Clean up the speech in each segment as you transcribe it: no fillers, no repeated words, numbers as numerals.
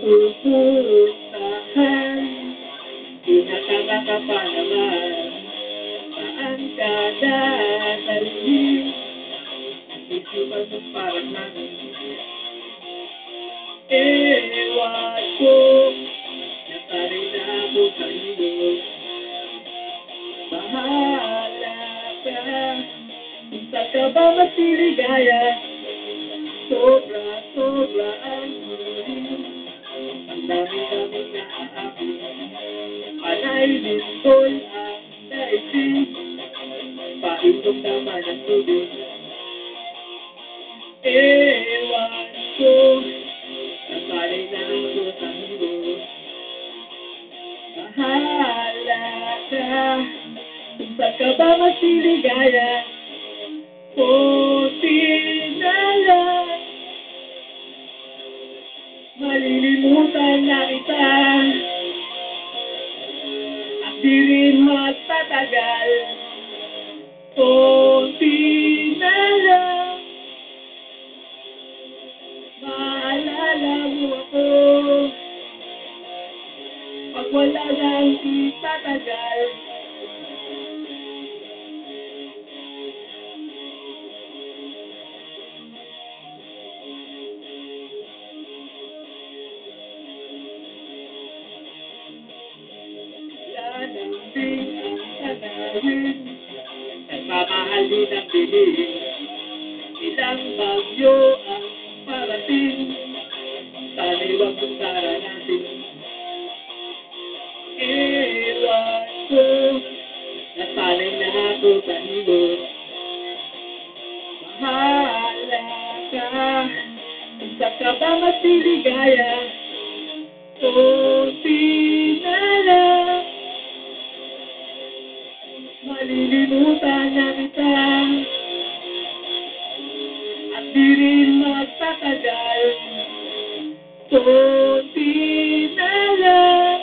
pupuntahan. Tinatanga ka pa naman, saan ka dadalhin? Isipan mo parang namin. Ewan ko, nasanay na ako sa iyo. Bahala ka, kung saan ka ba masiligaya. Sobra ang hiling, ang dami-dami na aamin. Panay lindol ang daigdig, painom naman ang tubig. Ewan ko, nasanay na ako sa iyo. Bahala ka, kung saan ka ba masiligaya. Konti na lang, malilimutan na kita, at di rin magtatagal. Konti na lang, maalala mo ako, pag wala nang itatagal. Nanding ang tanawin, nagmamahalin ang dilim. Ilang bagyo ang parating, sana'y huwag mong daranasin. Ewan ko, nasanay na ako sa iyo. Bahala ka, kung saan ka ba masiligaya. Konti na lang, malilimutan na kita, at di rin magtatagal. Konti na lang,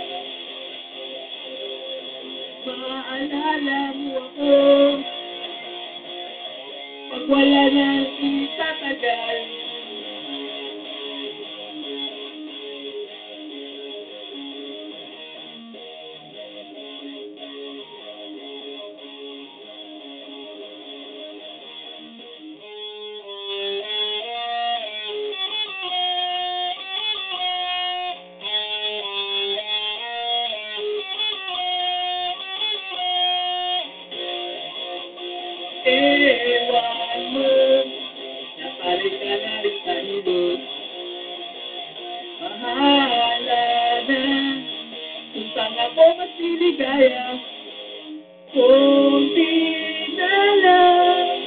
maalala mo ako, pag wala nang itatagal. Ewan mo, napalit ka na rin sa hilot. Bahala na, kung saan ako masiligaya. Konti na lang,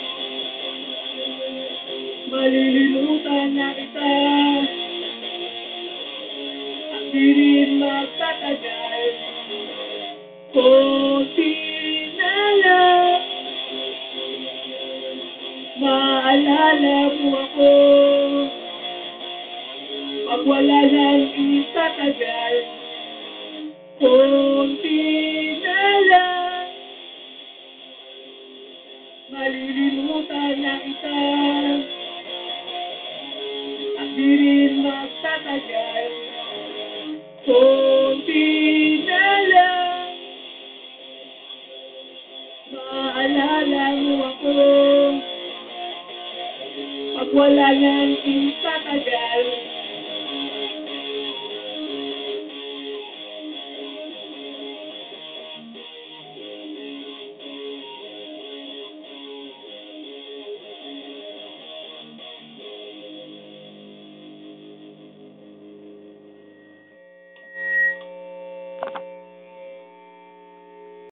malilimutan na kita, at di rin magtatagal. Konti na lang, maalala mo ako, pag wala nang itatagal. Konti na lang, malilimutan na kita, at di rin magtatagal. Konti na lang, maalala mo ako, pag wala nang